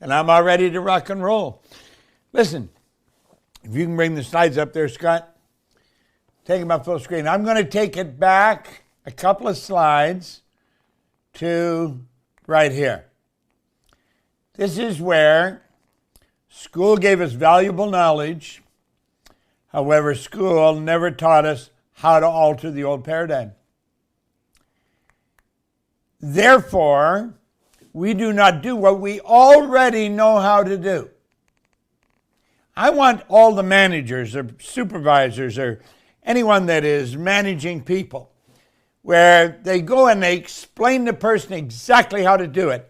and I'm all ready to rock and roll. Listen, if you can bring the slides up there, Scott, take them up full screen. I'm going to take it back a couple of slides to right here. This is where school gave us valuable knowledge. However, school never taught us how to alter the old paradigm. Therefore, we do not do what we already know how to do. I want all the managers or supervisors or anyone that is managing people where they go and they explain to the person exactly how to do it.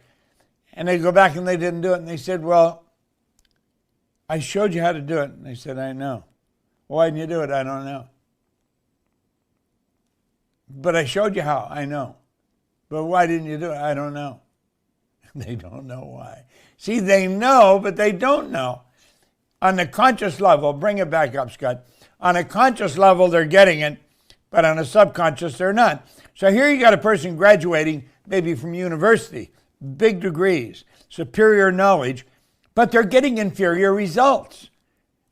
And they go back and they didn't do it. And they said, well, I showed you how to do it. And they said, I know. Why didn't you do it? I don't know. But I showed you how. I know. But why didn't you do it? I don't know. They don't know why. See, they know, but they don't know. On the conscious level, bring it back up, Scott. On a conscious level, they're getting it, but on a subconscious, they're not. So here you got a person graduating maybe from university, big degrees, superior knowledge, but they're getting inferior results.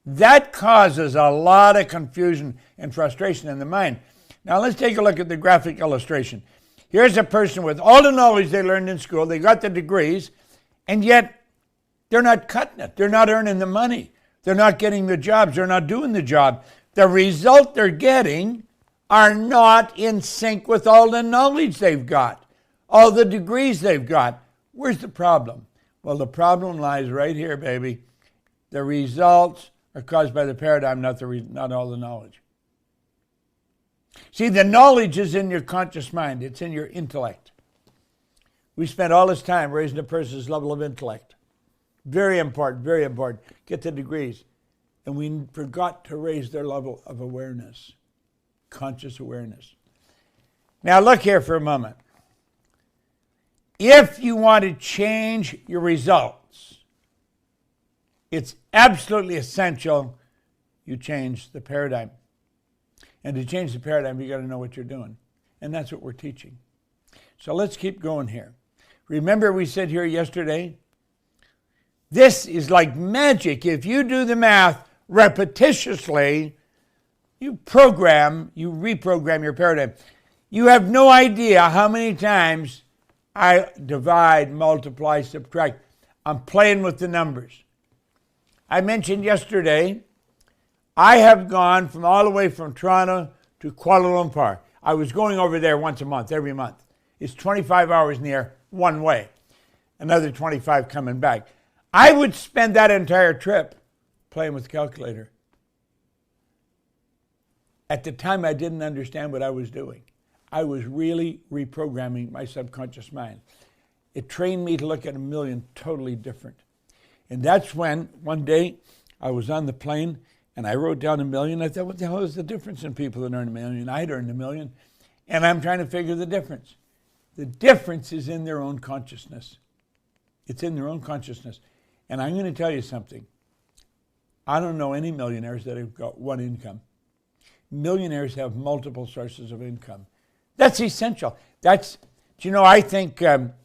That causes a lot of confusion and frustration in the mind. Now let's take a look at the graphic illustration. Here's a person with all the knowledge they learned in school, they got the degrees, and yet they're not cutting it. They're not earning the money. They're not getting the jobs. They're not doing the job. The result they're getting are not in sync with all the knowledge they've got, all the degrees they've got. Where's the problem? Well, the problem lies right here, baby. The results are caused by the paradigm, not all the knowledge. See, the knowledge is in your conscious mind. It's in your intellect. We spent all this time raising a person's level of intellect. Very important, very important. Get the degrees. And we forgot to raise their level of awareness, conscious awareness. Now look here for a moment. If you want to change your results, it's absolutely essential you change the paradigm. And to change the paradigm, you got to know what you're doing. And that's what we're teaching. So let's keep going here. Remember we said here yesterday, this is like magic. If you do the math repetitiously, you reprogram your paradigm. You have no idea how many times I divide, multiply, subtract. I'm playing with the numbers. I mentioned yesterday, I have gone from all the way from Toronto to Kuala Lumpur. I was going over there once a month, every month. It's 25 hours in the air, one way. Another 25 coming back. I would spend that entire trip playing with the calculator. At the time, I didn't understand what I was doing. I was really reprogramming my subconscious mind. It trained me to look at a million totally different. And that's when, one day, I was on the plane, and I wrote down a million. I thought, what the hell is the difference in people that earn a million? I'd earned a million. And I'm trying to figure the difference. The difference is in their own consciousness. It's in their own consciousness. And I'm going to tell you something. I don't know any millionaires that have got one income. Millionaires have multiple sources of income. That's essential. I think, I'm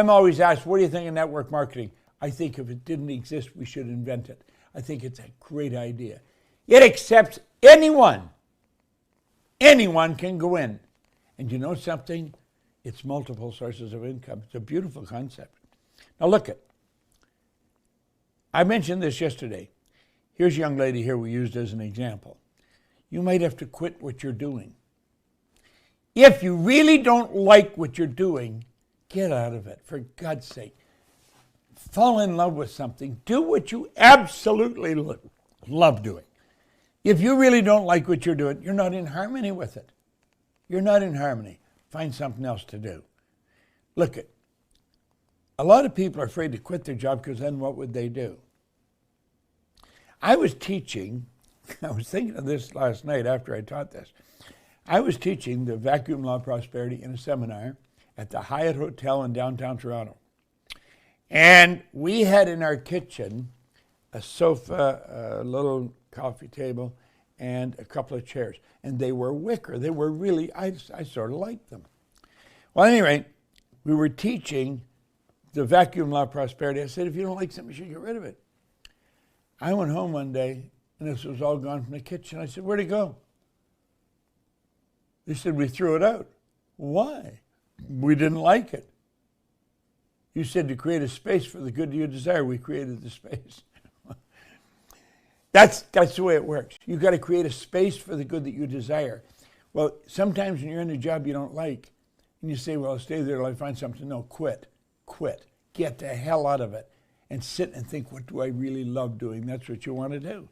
always asked, what do you think of network marketing? I think if it didn't exist, we should invent it. I think it's a great idea. It accepts anyone. Anyone can go in. And you know something? It's multiple sources of income. It's a beautiful concept. Now look it. I mentioned this yesterday. Here's a young lady here we used as an example. You might have to quit what you're doing. If you really don't like what you're doing, get out of it, for God's sake. Fall in love with something. Do what you absolutely love doing. If you really don't like what you're doing, you're not in harmony with it. You're not in harmony. Find something else to do. Look, a lot of people are afraid to quit their job because then what would they do? I was thinking of this last night after I taught this. I was teaching the vacuum law of prosperity in a seminar at the Hyatt Hotel in downtown Toronto. And we had in our kitchen a sofa, a little coffee table, and a couple of chairs. And they were wicker. They were really, I sort of liked them. Well, anyway, we were teaching the vacuum law of prosperity. I said, if you don't like something, you should get rid of it. I went home one day, and this was all gone from the kitchen. I said, where'd it go? They said, we threw it out. Why? We didn't like it. You said to create a space for the good you desire. We created the space. That's the way it works. You've got to create a space for the good that you desire. Well, sometimes when you're in a job you don't like, and you say, well, I'll stay there till I find something. No, quit. Quit. Get the hell out of it. And sit and think, what do I really love doing? That's what you want to do.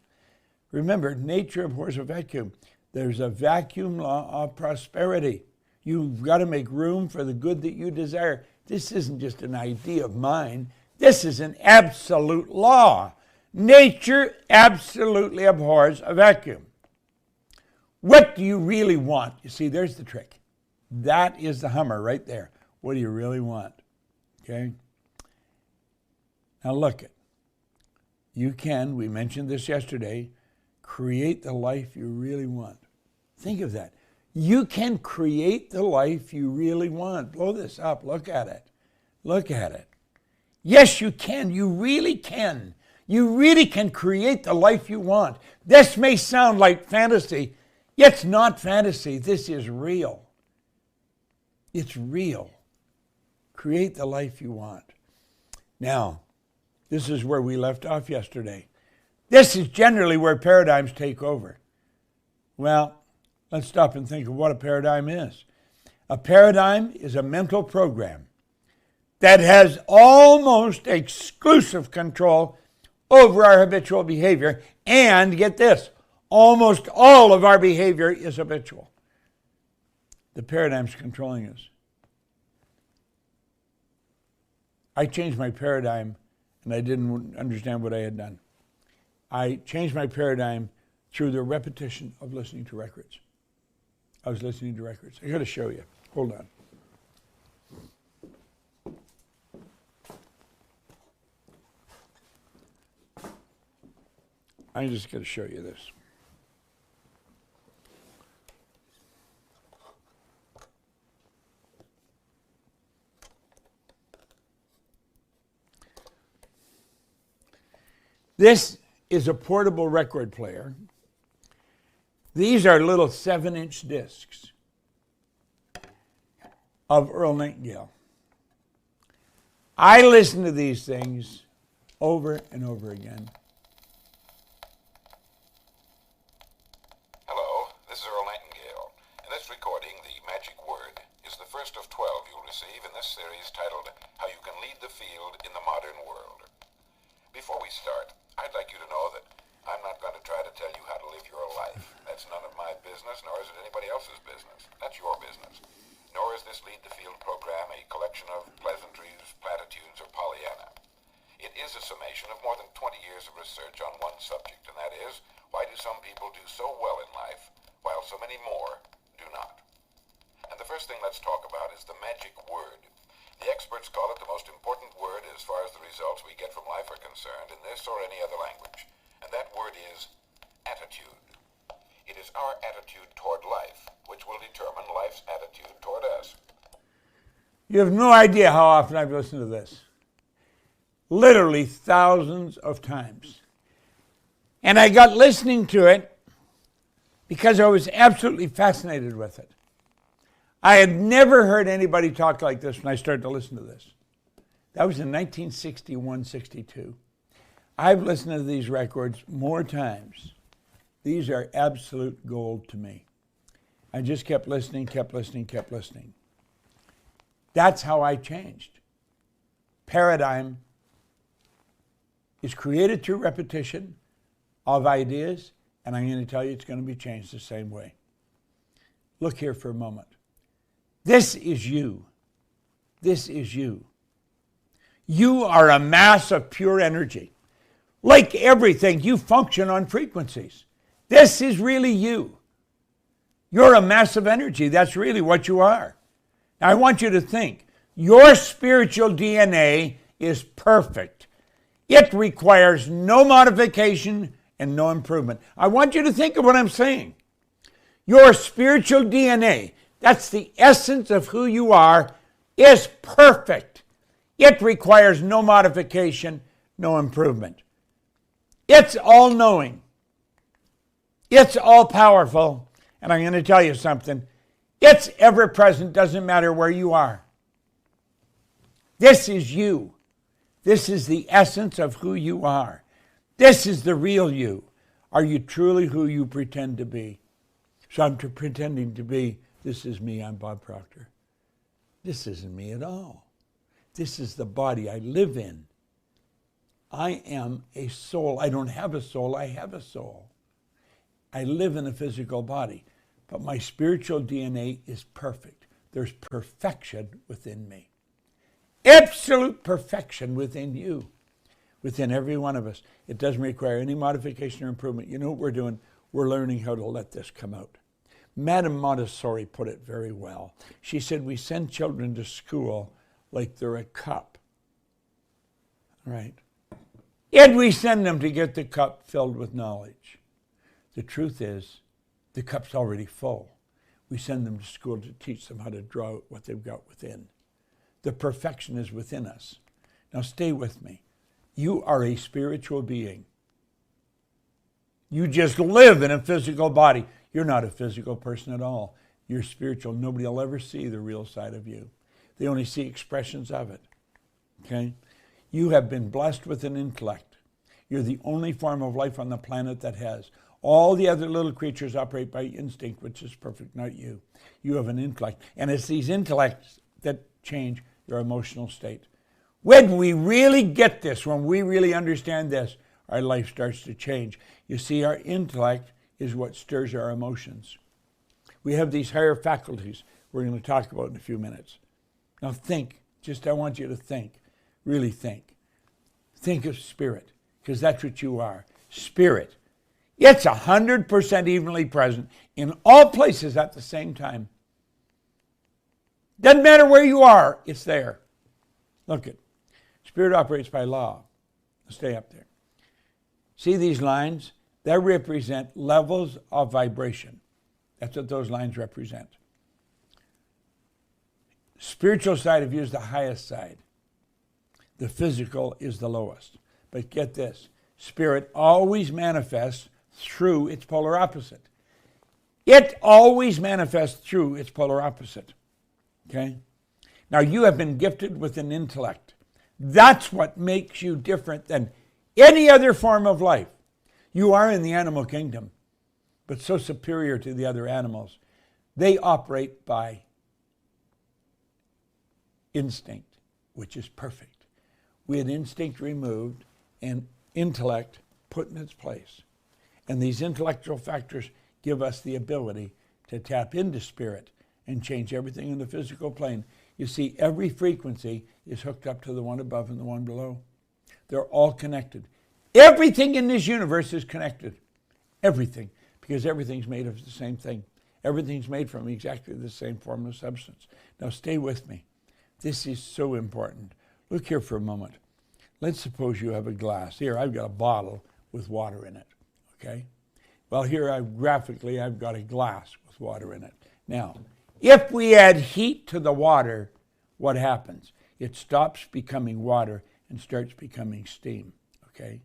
Remember, nature abhors a vacuum. There's a vacuum law of prosperity. You've got to make room for the good that you desire. This isn't just an idea of mine. This is an absolute law. Nature absolutely abhors a vacuum. What do you really want? You see, there's the trick. That is the Hummer right there. What do you really want? Okay? Now look it. You can, we mentioned this yesterday, create the life you really want. Think of that. You can create the life you really want. Blow this up. Look at it. Look at it. Yes, you can. You really can. You really can create the life you want. This may sound like fantasy. It's not fantasy. This is real. It's real. Create the life you want. Now, this is where we left off yesterday. This is generally where paradigms take over. Well, let's stop and think of what a paradigm is. A paradigm is a mental program that has almost exclusive control over our habitual behavior. And get this, almost all of our behavior is habitual. The paradigm's controlling us. I changed my paradigm and I didn't understand what I had done. I changed my paradigm through the repetition of listening to records. I was listening to records. I got to show you. Hold on. I'm just going to show you this. This is a portable record player. These are little 7-inch discs of Earl Nightingale. I listen to these things over and over again. Hello, this is Earl Nightingale, and this recording, The Magic Word, is the first of 12 you'll receive in this series titled How You Can Lead the Field in the Modern World. Before we start, I'd like you to know that I'm not going to try to tell you how to live your life. That's none of my business, nor is it anybody else's business. That's your business. Nor is this Lead the Field program a collection of pleasantries, platitudes, or Pollyanna. It is a summation of more than 20 years of research on one subject, and that is, why do some people do so well in life, while so many more do not? And the first thing let's talk about is the magic word. The experts call it the most important word as far as the results we get from life are concerned in this or any other language. And that word is attitude. It is our attitude toward life which will determine life's attitude toward us. You have no idea how often I've listened to this. Literally thousands of times. And I got listening to it because I was absolutely fascinated with it. I had never heard anybody talk like this when I started to listen to this. That was in 1961, 62. I've listened to these records more times. These are absolute gold to me. I just kept listening, kept listening, kept listening. That's how I changed. Paradigm is created through repetition of ideas, and I'm going to tell you it's going to be changed the same way. Look here for a moment. This is you. This is you. You are a mass of pure energy. Like everything, you function on frequencies. This is really you. You're a mass of energy. That's really what you are. Now, I want you to think. Your spiritual DNA is perfect. It requires no modification and no improvement. I want you to think of what I'm saying. Your spiritual DNA, that's the essence of who you are, is perfect. It requires no modification, no improvement. It's all-knowing. It's all-powerful. And I'm going to tell you something. It's ever-present, doesn't matter where you are. This is you. This is the essence of who you are. This is the real you. Are you truly who you pretend to be? So I'm pretending to be, this is me, I'm Bob Proctor. This isn't me at all. This is the body I live in. I am a soul. I don't have a soul, I have a soul. I live in a physical body, but my spiritual DNA is perfect. There's perfection within me. Absolute perfection within you, within every one of us. It doesn't require any modification or improvement. You know what we're doing? We're learning how to let this come out. Madame Montessori put it very well. She said, we send children to school like they're a cup, right? And we send them to get the cup filled with knowledge. The truth is, the cup's already full. We send them to school to teach them how to draw out what they've got within. The perfection is within us. Now stay with me. You are a spiritual being. You just live in a physical body. You're not a physical person at all. You're spiritual. Nobody will ever see the real side of you. They only see expressions of it. Okay? You have been blessed with an intellect. You're the only form of life on the planet that has. All the other little creatures operate by instinct, which is perfect, not you. You have an intellect. And it's these intellects that change your emotional state. When we really get this, when we really understand this, our life starts to change. You see, our intellect is what stirs our emotions. We have these higher faculties we're going to talk about in a few minutes. Now think, I want you to think, really think. Think of spirit, because that's what you are. Spirit. It's 100% evenly present in all places at the same time. Doesn't matter where you are, it's there. Look it. Spirit operates by law. Stay up there. See these lines? They represent levels of vibration. That's what those lines represent. Spiritual side of you is the highest side. The physical is the lowest. But get this. Spirit always manifests through its polar opposite. It always manifests through its polar opposite. Okay? Now you have been gifted with an intellect. That's what makes you different than any other form of life. You are in the animal kingdom, but so superior to the other animals. They operate by instinct, which is perfect. We had instinct removed and intellect put in its place. And these intellectual factors give us the ability to tap into spirit and change everything in the physical plane. You see, every frequency is hooked up to the one above and the one below. They're all connected. Everything in this universe is connected. Everything. Because everything's made of the same thing. Everything's made from exactly the same form of substance. Now stay with me. This is so important. Look here for a moment. Let's suppose you have a glass. Here, I've got a bottle with water in it. Okay? Well, here I've got a glass with water in it. Now, if we add heat to the water, what happens? It stops becoming water and starts becoming steam. Okay?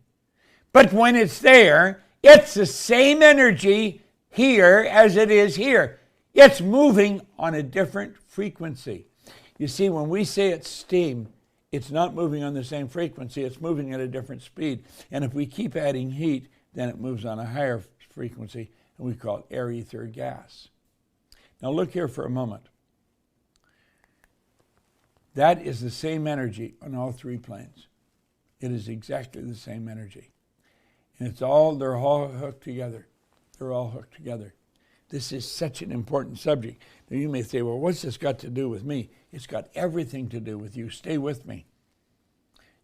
But when it's there, it's the same energy here as it is here. It's moving on a different frequency. You see, when we say it's steam, it's not moving on the same frequency. It's moving at a different speed. And if we keep adding heat, then it moves on a higher frequency, and we call it air, ether, gas. Now look here for a moment. That is the same energy on all three planes. It is exactly the same energy. And they're all hooked together. They're all hooked together. This is such an important subject. Now you may say, well, what's this got to do with me? It's got everything to do with you. Stay with me.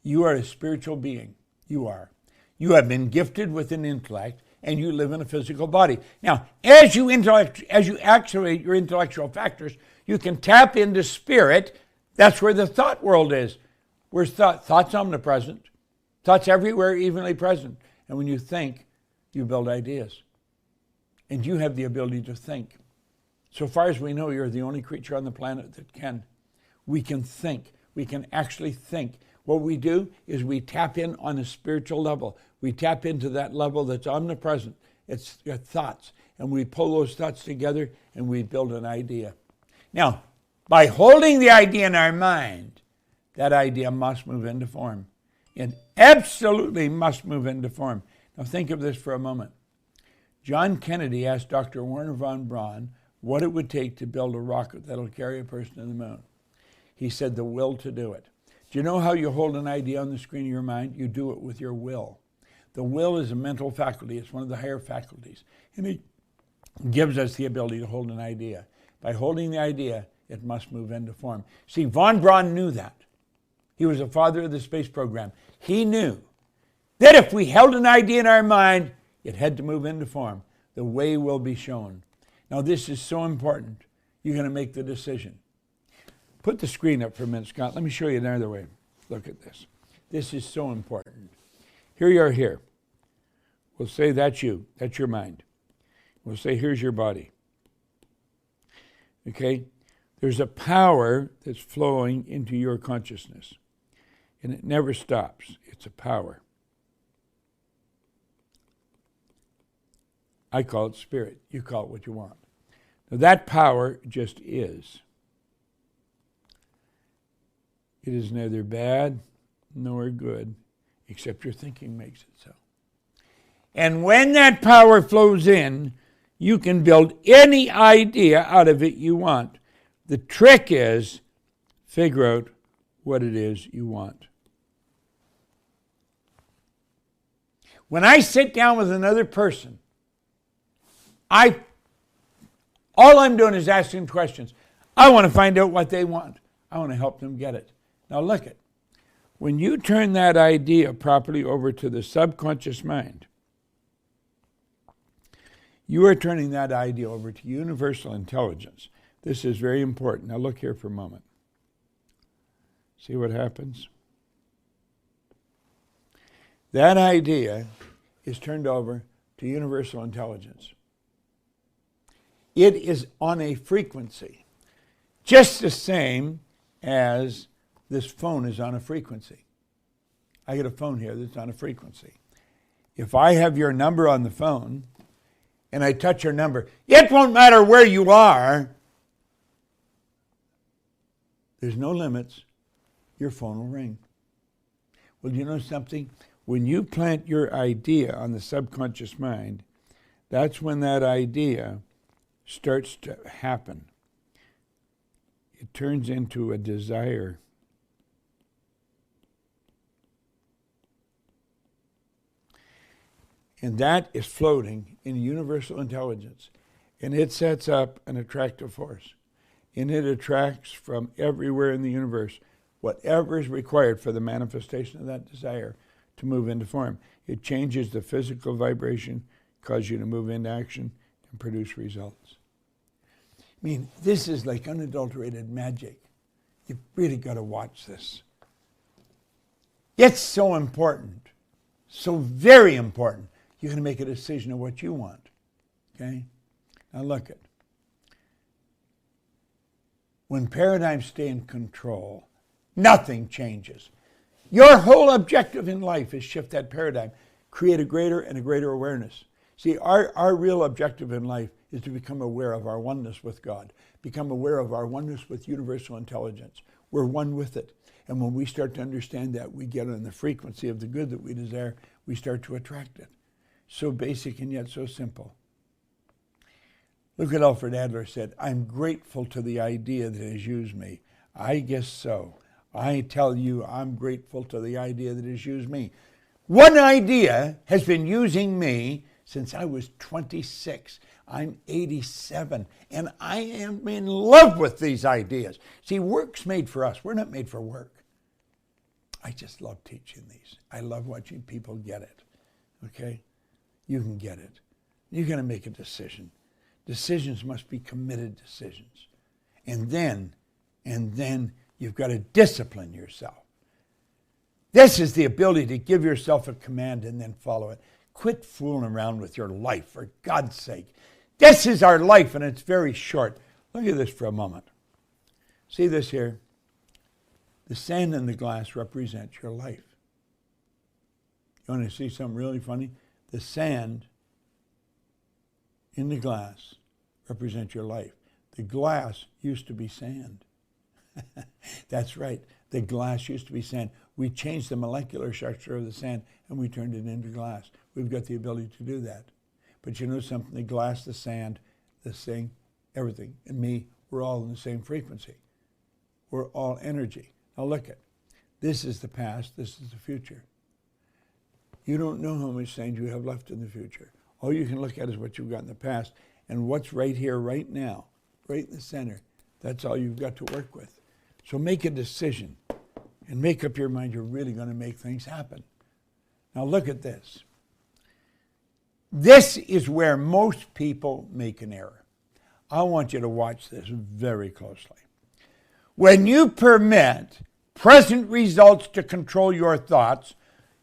You are a spiritual being. You are. You have been gifted with an intellect, and you live in a physical body. Now, as you activate your intellectual factors, you can tap into spirit. That's where the thought world is. Where's thought? Thought's omnipresent. Thought's everywhere, evenly present. And when you think, you build ideas. And you have the ability to think. So far as we know, you're the only creature on the planet that can. We can think. We can actually think. What we do is we tap in on a spiritual level. We tap into that level that's omnipresent. It's your thoughts. And we pull those thoughts together and we build an idea. Now, by holding the idea in our mind, that idea must move into form. It absolutely must move into form. Now think of this for a moment. John Kennedy asked Dr. Wernher von Braun what it would take to build a rocket that'll carry a person to the moon. He said the will to do it. Do you know how you hold an idea on the screen of your mind? You do it with your will. The will is a mental faculty. It's one of the higher faculties. And it gives us the ability to hold an idea. By holding the idea, it must move into form. See, von Braun knew that. He was the father of the space program. He knew that if we held an idea in our mind, it had to move into form. The way will be shown. Now, this is so important. You're going to make the decision. Put the screen up for a minute, Scott. Let me show you another way. Look at this. This is so important. Here you are here. We'll say that's you. That's your mind. We'll say here's your body. Okay? There's a power that's flowing into your consciousness. And it never stops. It's a power. I call it spirit. You call it what you want. Now that power just is. It is neither bad nor good, except your thinking makes it so. And when that power flows in, you can build any idea out of it you want. The trick is figure out what it is you want. When I sit down with another person, all I'm doing is asking questions. I want to find out what they want. I want to help them get it. Now look at, when you turn that idea properly over to the subconscious mind, you are turning that idea over to universal intelligence. This is very important. Now look here for a moment. See what happens? That idea is turned over to universal intelligence. It is on a frequency, just the same as this phone is on a frequency. I get a phone here that's on a frequency. If I have your number on the phone and I touch your number, it won't matter where you are. There's no limits. Your phone will ring. Well, you know something? When you plant your idea on the subconscious mind, that's when that idea starts to happen. It turns into a desire. And that is floating in universal intelligence. And it sets up an attractive force. And it attracts from everywhere in the universe whatever is required for the manifestation of that desire to move into form. It changes the physical vibration, causes you to move into action, and produce results. I mean, this is like unadulterated magic. You've really got to watch this. It's so important, so very important. You're going to make a decision of what you want. Okay? Now look at. When paradigms stay in control, nothing changes. Your whole objective in life is shift that paradigm, create a greater and a greater awareness. See, our real objective in life is to become aware of our oneness with God, become aware of our oneness with universal intelligence. We're one with it. And when we start to understand that, we get on the frequency of the good that we desire, we start to attract it. So basic and yet so simple. Look what Alfred Adler said, I'm grateful to the idea that has used me. I guess so. I tell you, I'm grateful to the idea that has used me. One idea has been using me since I was 26. I'm 87, and I am in love with these ideas. See, work's made for us. We're not made for work. I just love teaching these. I love watching people get it. Okay? You can get it. You're going to make a decision. Decisions must be committed decisions. And then you've got to discipline yourself. This is the ability to give yourself a command and then follow it. Quit fooling around with your life, for God's sake. This is our life, and it's very short. Look at this for a moment. See this here? The sand in the glass represents your life. You want to see something really funny? The sand in the glass represents your life. The glass used to be sand. That's right. The glass used to be sand. We changed the molecular structure of the sand and we turned it into glass. We've got the ability to do that. But you know something? The glass, the sand, this thing, everything, and me, we're all in the same frequency. We're all energy. Now look at, this is the past, this is the future. You don't know how much sand you have left in the future. All you can look at is what you've got in the past and what's right here, right now, right in the center. That's all you've got to work with. So make a decision and make up your mind you're really going to make things happen. Now look at this. This is where most people make an error. I want you to watch this very closely. When you permit present results to control your thoughts,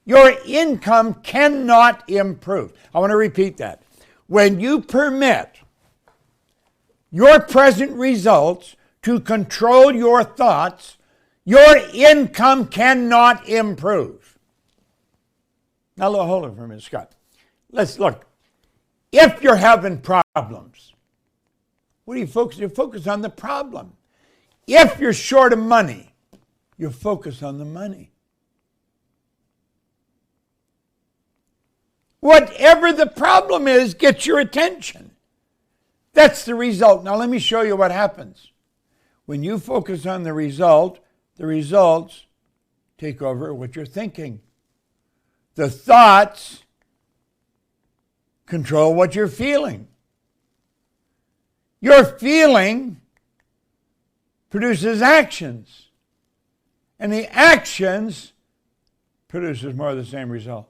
your income cannot improve. I want to repeat that. When you permit your present results to control your thoughts, your income cannot improve. Now, hold on for a minute, Scott. Let's look. If you're having problems, what do you focus? You focus on the problem. If you're short of money, you focus on the money. Whatever the problem is, gets your attention. That's the result. Now let me show you what happens. When you focus on the results take over what you're thinking. The thoughts control what you're feeling. Your feeling produces actions. And the actions produces more of the same result.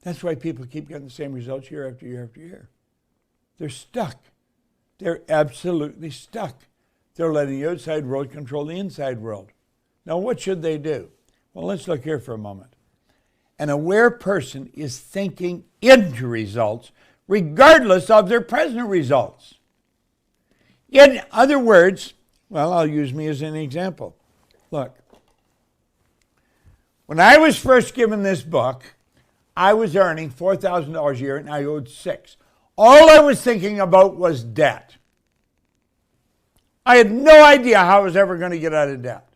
That's why people keep getting the same results year after year after year. They're stuck. They're absolutely stuck. They're letting the outside world control the inside world. Now, what should they do? Well, let's look here for a moment. An aware person is thinking into results regardless of their present results. In other words, well, I'll use me as an example. Look, when I was first given this book, I was earning $4,000 a year and I owed $6,000. All I was thinking about was debt. I had no idea how I was ever going to get out of debt.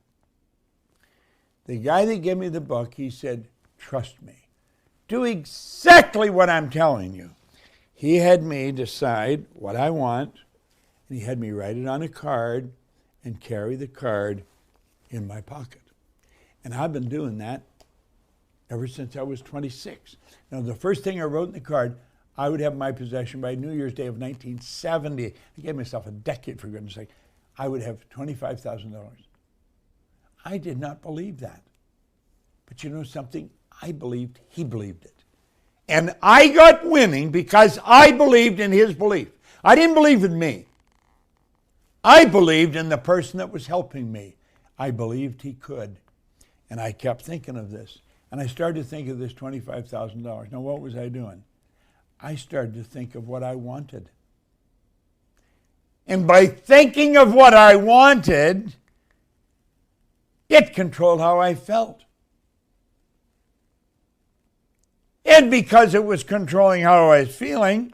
The guy that gave me the book, he said, trust me. Do exactly what I'm telling you. He had me decide what I want, and he had me write it on a card and carry the card in my pocket. And I've been doing that ever since I was 26. Now, the first thing I wrote in the card, I would have in my possession by New Year's Day of 1970. I gave myself a decade, for goodness sake. I would have $25,000. I did not believe that. But you know something? I believed he believed it. And I got winning because I believed in his belief. I didn't believe in me. I believed in the person that was helping me. I believed he could. And I kept thinking of this. And I started to think of this $25,000. Now, what was I doing? I started to think of what I wanted. And by thinking of what I wanted, it controlled how I felt. And because it was controlling how I was feeling,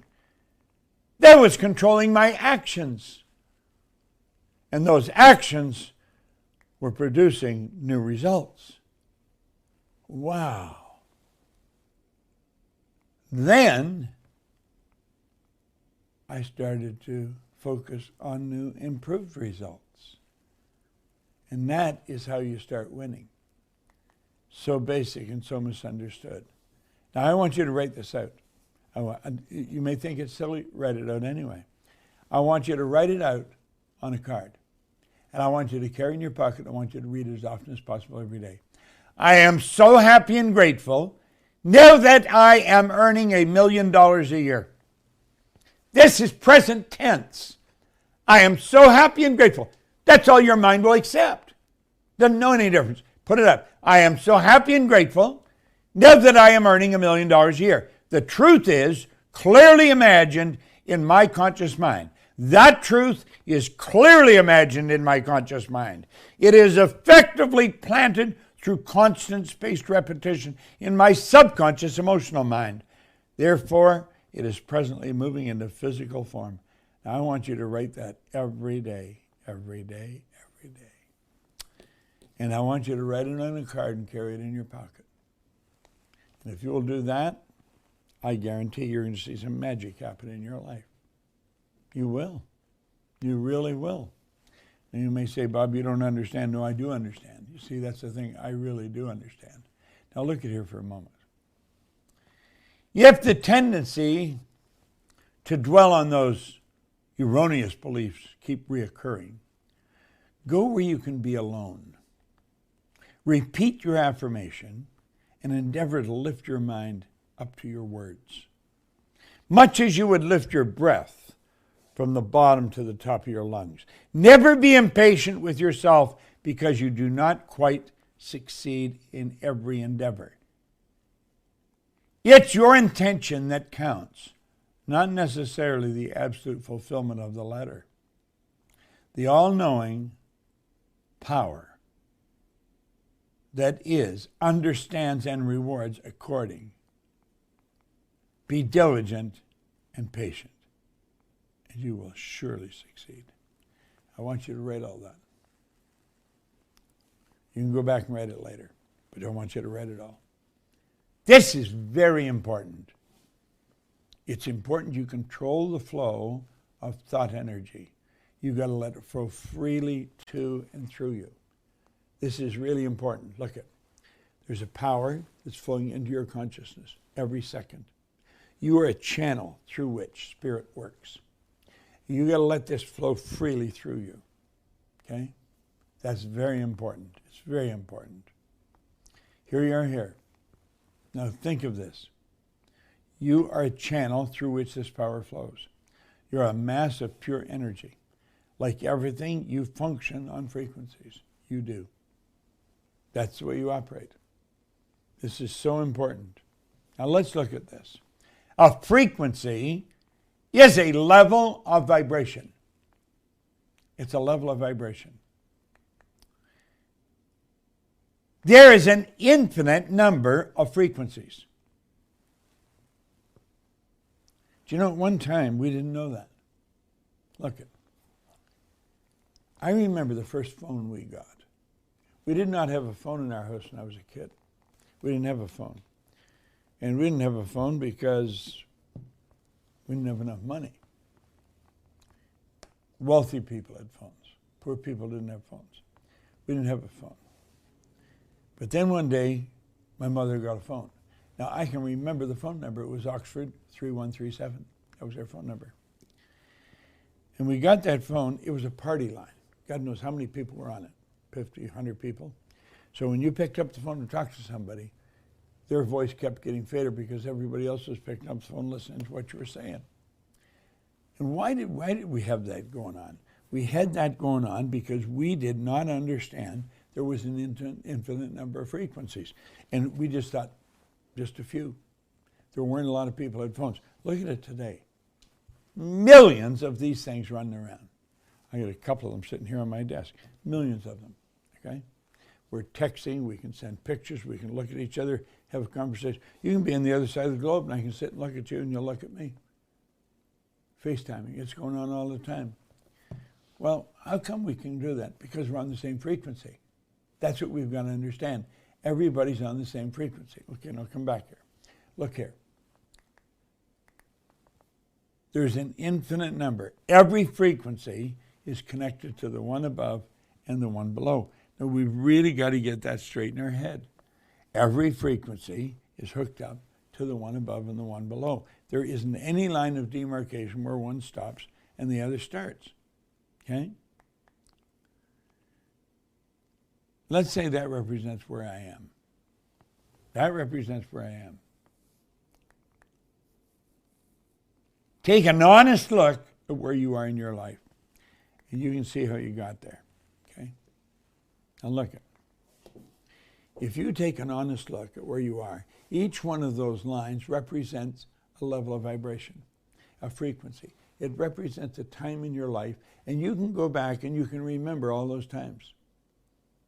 that was controlling my actions. And those actions were producing new results. Wow. Then I started to focus on new improved results. And that is how you start winning. So basic and so misunderstood. Now I want you to write this out. You may think it's silly, write it out anyway. I want you to write it out on a card. And I want you to carry it in your pocket. I want you to read it as often as possible every day. I am so happy and grateful now that I am earning $1 million a year. This is present tense. I am so happy and grateful. That's all your mind will accept. Doesn't know any difference. Put it up. I am so happy and grateful now that I am earning $1 million a year. The truth is clearly imagined in my conscious mind. That truth is clearly imagined in my conscious mind. It is effectively planted through constant spaced repetition in my subconscious emotional mind. Therefore, it is presently moving into physical form. Now, I want you to write that every day, every day, every day. And I want you to write it on a card and carry it in your pocket. And if you will do that, I guarantee you're going to see some magic happen in your life. You will. You really will. And you may say, Bob, you don't understand. No, I do understand. You see, that's the thing. I really do understand. Now look at here for a moment. If the tendency to dwell on those erroneous beliefs keep reoccurring, go where you can be alone. Repeat your affirmation and endeavor to lift your mind up to your words. Much as you would lift your breath from the bottom to the top of your lungs. Never be impatient with yourself because you do not quite succeed in every endeavor. It's your intention that counts, not necessarily the absolute fulfillment of the letter. The all-knowing power that is, understands and rewards according. Be diligent and patient, and you will surely succeed. I want you to write all that. You can go back and write it later, but I want you to write it all. This is very important. It's important you control the flow of thought energy. You've got to let it flow freely to and through you. This is really important. Look at, there's a power that's flowing into your consciousness every second. You are a channel through which spirit works. You got to let this flow freely through you. Okay? That's very important. It's very important. Here you are here. Now think of this. You are a channel through which this power flows. You're a mass of pure energy. Like everything, you function on frequencies. You do. That's the way you operate. This is so important. Now let's look at this. A frequency is a level of vibration. It's a level of vibration. There is an infinite number of frequencies. Do you know, at one time we didn't know that. Look at. I remember the first phone we got. We did not have a phone in our house when I was a kid. We didn't have a phone. And we didn't have a phone because we didn't have enough money. Wealthy people had phones. Poor people didn't have phones. We didn't have a phone. But then one day, my mother got a phone. Now, I can remember the phone number. It was Oxford 3137. That was our phone number. And we got that phone. It was a party line. God knows how many people were on it. 50, 100 people. So when you picked up the phone to talk to somebody, their voice kept getting fader because everybody else was picking up the phone listening to what you were saying. And why did we have that going on? We had that going on because we did not understand there was an infinite number of frequencies. And we just thought, just a few. There weren't a lot of people who had phones. Look at it today. Millions of these things running around. I got a couple of them sitting here on my desk. Millions of them, okay? We're texting, we can send pictures, we can look at each other, have a conversation. You can be on the other side of the globe and I can sit and look at you and you'll look at me. FaceTiming, it's going on all the time. Well, how come we can do that? Because we're on the same frequency. That's what we've got to understand. Everybody's on the same frequency. Okay, now come back here. Look here. There's an infinite number. Every frequency is connected to the one above and the one below. Now, we've really got to get that straight in our head. Every frequency is hooked up to the one above and the one below. There isn't any line of demarcation where one stops and the other starts. Okay? Let's say that represents where I am. That represents where I am. Take an honest look at where you are in your life, and you can see how you got there. Okay? Now look at. If you take an honest look at where you are, each one of those lines represents a level of vibration, a frequency. It represents a time in your life, and you can go back and you can remember all those times.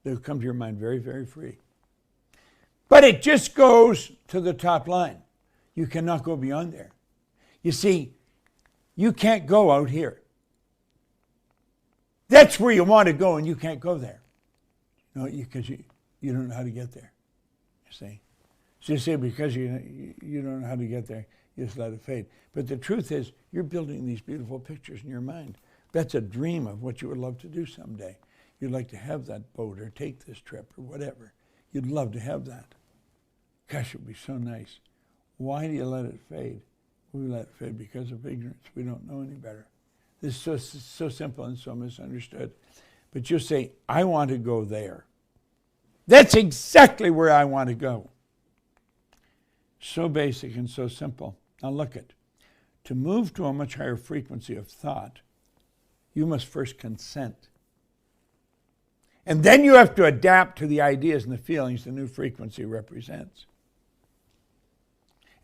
They'll come to your mind very, very free. But it just goes to the top line. You cannot go beyond there. You see, you can't go out here. That's where you want to go, and you can't go there. No, because you don't know how to get there. You see? So you say because you don't know how to get there, you just let it fade. But the truth is, you're building these beautiful pictures in your mind. That's a dream of what you would love to do someday. You'd like to have that boat or take this trip or whatever. You'd love to have that. Gosh, it would be so nice. Why do you let it fade? We let it fade because of ignorance. We don't know any better. This is so simple and so misunderstood. But you say, I want to go there. That's exactly where I want to go. So basic and so simple. Now look at, to move to a much higher frequency of thought, you must first consent. And then you have to adapt to the ideas and the feelings the new frequency represents.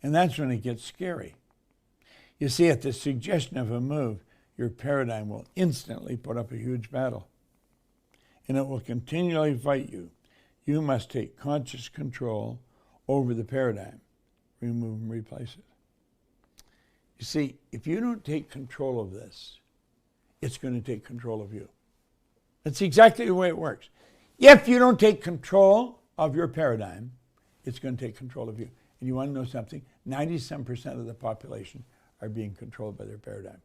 And that's when it gets scary. You see, at the suggestion of a move, your paradigm will instantly put up a huge battle. And it will continually fight you. You must take conscious control over the paradigm. Remove and replace it. You see, if you don't take control of this, it's going to take control of you. That's exactly the way it works. If you don't take control of your paradigm, it's going to take control of you. And you want to know something? 97% of the population are being controlled by their paradigm.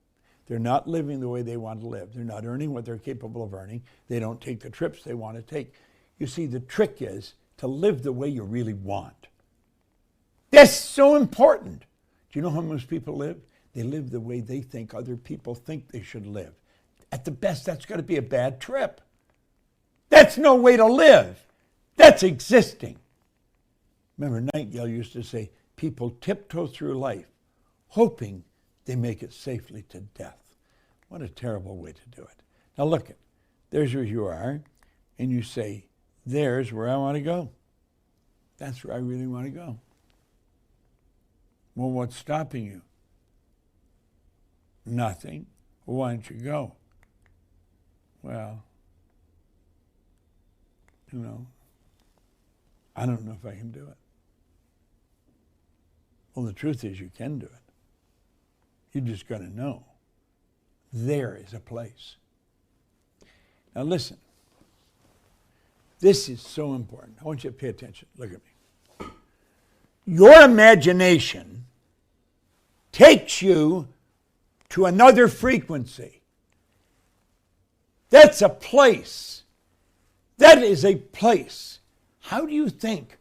They're not living the way they want to live. They're not earning what they're capable of earning. They don't take the trips they want to take. You see, the trick is to live the way you really want. That's so important. Do you know how most people live? They live the way they think other people think they should live. At the best, that's got to be a bad trip. That's no way to live. That's existing. Remember, Nightingale used to say, people tiptoe through life, hoping they make it safely to death. What a terrible way to do it. Now look at, there's where you are, and you say, there's where I want to go. That's where I really want to go. Well, what's stopping you? Nothing. Well, why don't you go? Well, I don't know if I can do it. Well, the truth is you can do it. You just got to know. There is a place. Now listen. This is so important. I want you to pay attention. Look at me. Your imagination takes you to another frequency. That's a place. That is a place. How do you think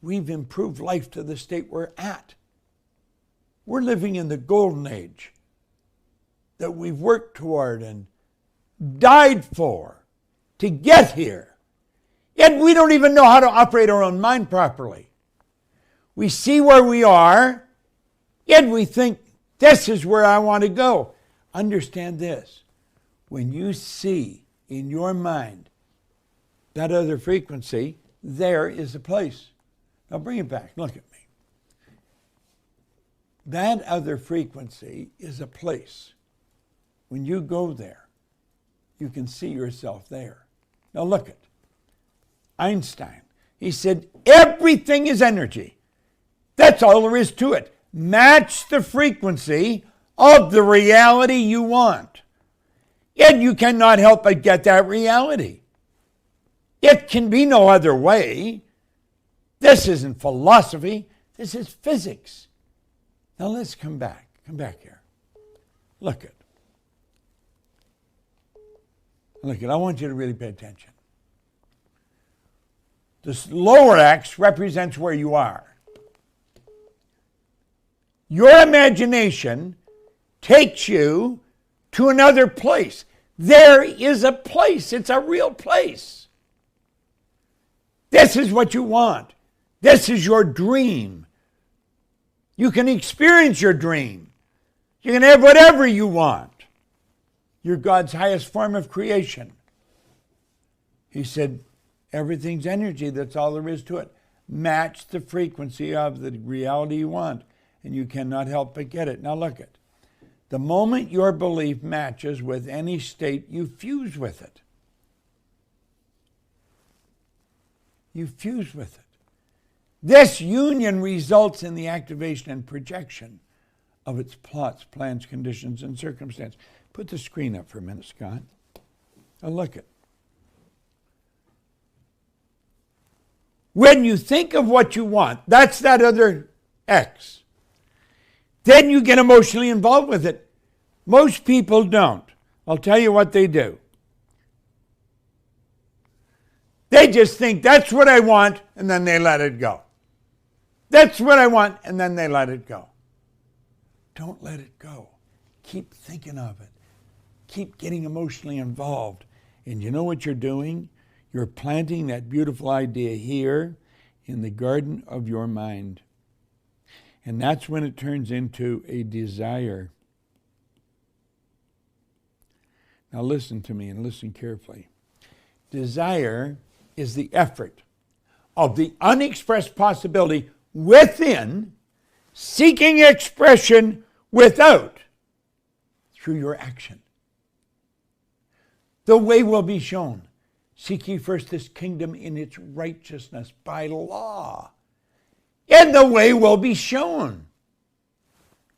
we've improved life to the state we're at? We're living in the golden age that we've worked toward and died for to get here. Yet we don't even know how to operate our own mind properly. We see where we are, yet we think, this is where I want to go. Understand this. When you see in your mind that other frequency, there is a place. Now bring it back. Look at me. That other frequency is a place. When you go there, you can see yourself there. Now look at Einstein. He said, everything is energy. That's all there is to it. Match the frequency of the reality you want. Yet you cannot help but get that reality. It can be no other way. This isn't philosophy. This is physics. Now let's come back. Come back here. Look it. Look it. I want you to really pay attention. This lower X represents where you are. Your imagination takes you to another place. There is a place. It's a real place. This is what you want. This is your dream. You can experience your dream. You can have whatever you want. You're God's highest form of creation. He said, everything's energy. That's all there is to it. Match the frequency of the reality you want, and you cannot help but get it. Now look at The moment your belief matches with any state, you fuse with it. You fuse with it. This union results in the activation and projection of its plots, plans, conditions, and circumstances. Put the screen up for a minute, Scott. Now look at. When you think of what you want, that's that other X. Then you get emotionally involved with it. Most people don't. I'll tell you what they do. They just think that's what I want, and then they let it go. That's what I want, and then they let it go. Don't let it go. Keep thinking of it. Keep getting emotionally involved. And you know what you're doing? You're planting that beautiful idea here in the garden of your mind. And that's when it turns into a desire. Now listen to me and listen carefully. Desire is the effort of the unexpressed possibility within, seeking expression without, through your action. The way will be shown. Seek ye first this kingdom in its righteousness by law. And the way will be shown.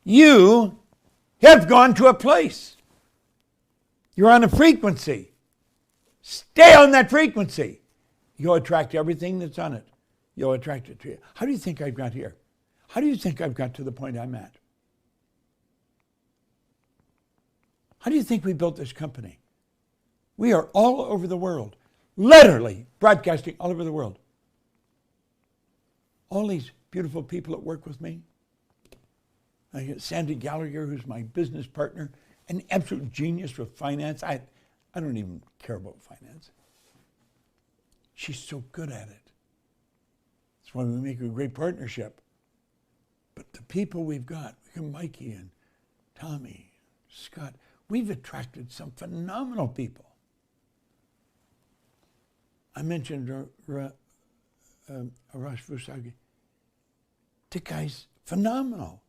You have gone to a place. You're on a frequency. Stay on that frequency. You'll attract everything that's on it. You'll attract it to you. How do you think I've got here? How do you think I've got to the point I'm at? How do you think we built this company? We are all over the world, literally broadcasting all over the world. All these beautiful people that work with me. I got Proctor Gallagher, who's my business partner, an absolute genius with finance. I don't even care about finance. She's so good at it. That's why we make a great partnership. But the people we've got Mikey and Tommy, Scott, we've attracted some phenomenal people. I mentioned Arash Vusagi. The guy's phenomenal.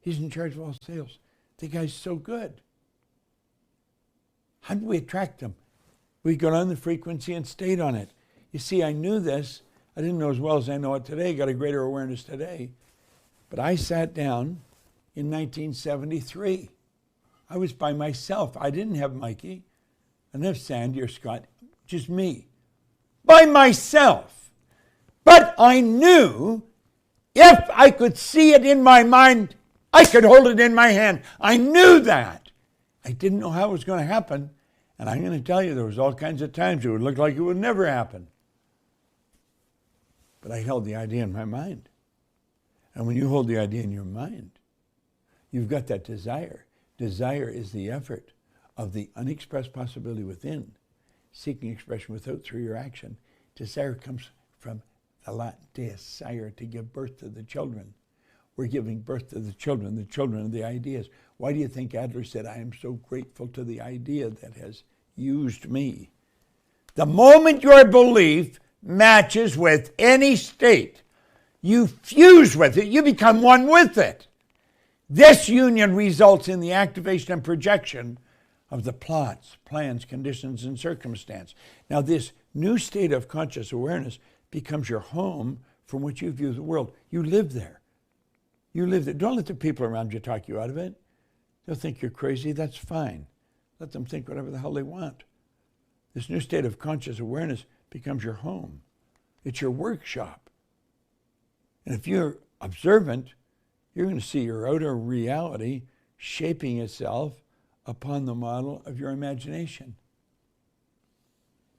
He's in charge of all sales. The guy's so good. How did we attract them? We got on the frequency and stayed on it. You see, I knew this. I didn't know as well as I know it today. Got a greater awareness today. But I sat down in 1973. I was by myself. I didn't have Mikey. I didn't have Sandy or Scott. Just me. By myself. But I knew if I could see it in my mind, I could hold it in my hand. I knew that. I didn't know how it was going to happen. And I'm going to tell you, there was all kinds of times it would look like it would never happen. But I held the idea in my mind. And when you hold the idea in your mind, you've got that desire. Desire is the effort of the unexpressed possibility within, seeking expression without through your action. Desire comes from the Latin desire, to give birth to the children. We're giving birth to the children of the ideas. Why do you think Adler said, I am so grateful to the idea that has used me? The moment your belief matches with any state, you fuse with it, you become one with it. This union results in the activation and projection of the plots, plans, conditions, and circumstance. Now, this new state of conscious awareness becomes your home from which you view the world. You live there. You live there. Don't let the people around you talk you out of it. They'll think you're crazy. That's fine. Let them think whatever the hell they want. This new state of conscious awareness becomes your home. It's your workshop. And if you're observant, you're going to see your outer reality shaping itself upon the model of your imagination.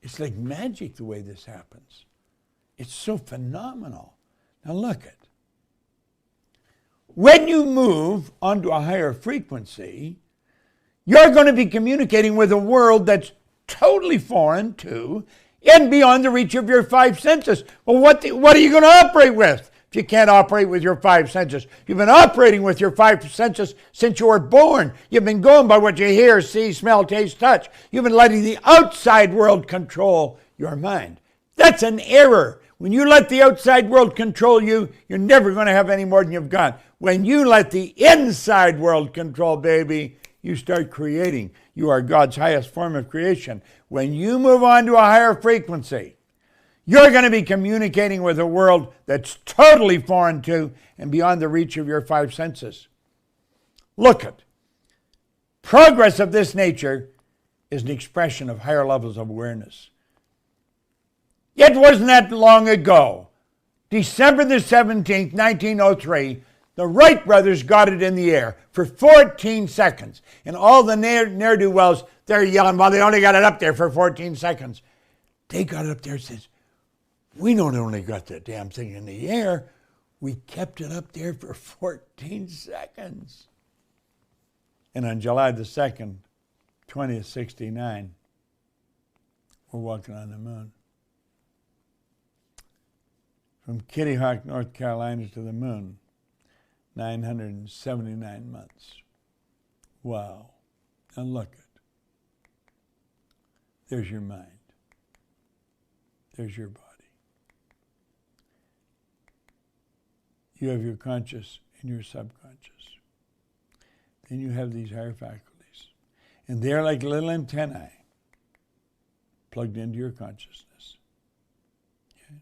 It's like magic the way this happens. It's so phenomenal. Now look it. When you move onto a higher frequency, you're going to be communicating with a world that's totally foreign to and beyond the reach of your five senses. Well, what are you going to operate with if you can't operate with your five senses? You've been operating with your five senses since you were born. You've been going by what you hear, see, smell, taste, touch. You've been letting the outside world control your mind. That's an error. When you let the outside world control you, you're never going to have any more than you've got. When you let the inside world control, baby, you start creating. You are God's highest form of creation. When you move on to a higher frequency, you're going to be communicating with a world that's totally foreign to and beyond the reach of your five senses. Look at progress of this nature is an expression of higher levels of awareness. It wasn't that long ago, December the 17th, 1903, the Wright brothers got it in the air for 14 seconds. And all the ne'er-do-wells, they're yelling, well, they only got it up there for 14 seconds. They got it up there and says, we not only got the damn thing in the air, we kept it up there for 14 seconds. And on July the 2nd, 2069, we're walking on the moon. From Kitty Hawk, North Carolina to the moon, 979 months. Wow. Now look at. There's your mind. There's your body. You have your conscious and your subconscious. Then you have these higher faculties. And they're like little antennae plugged into your consciousness. Okay?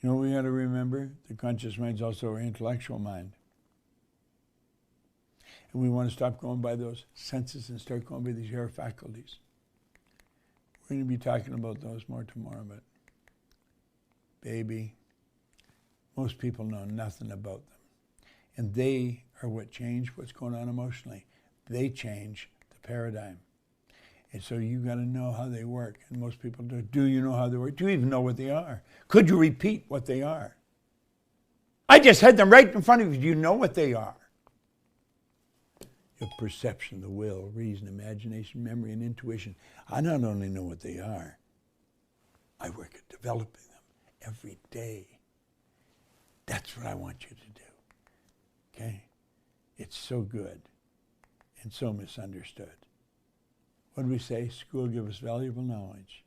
You know what we got to remember? The conscious mind is also our intellectual mind. And we want to stop going by those senses and start going by these higher faculties. We're going to be talking about those more tomorrow, but baby, most people know nothing about them. And they are what change what's going on emotionally. They change the paradigm. And so you got to know how they work. And most people do. Do you know how they work? Do you even know what they are? Could you repeat what they are? I just had them right in front of you. Do you know what they are? Your perception, the will, reason, imagination, memory, and intuition. I not only know what they are, I work at developing them every day. That's what I want you to do. Okay? It's so good and so misunderstood. What do we say? School gives us valuable knowledge.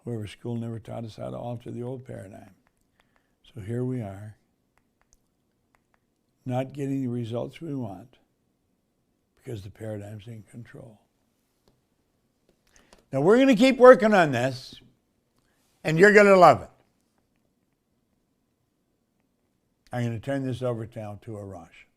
However, school never taught us how to alter the old paradigm. So here we are, not getting the results we want because the paradigm's in control. Now we're going to keep working on this, and you're going to love it. I'm going to turn this over now to Arash.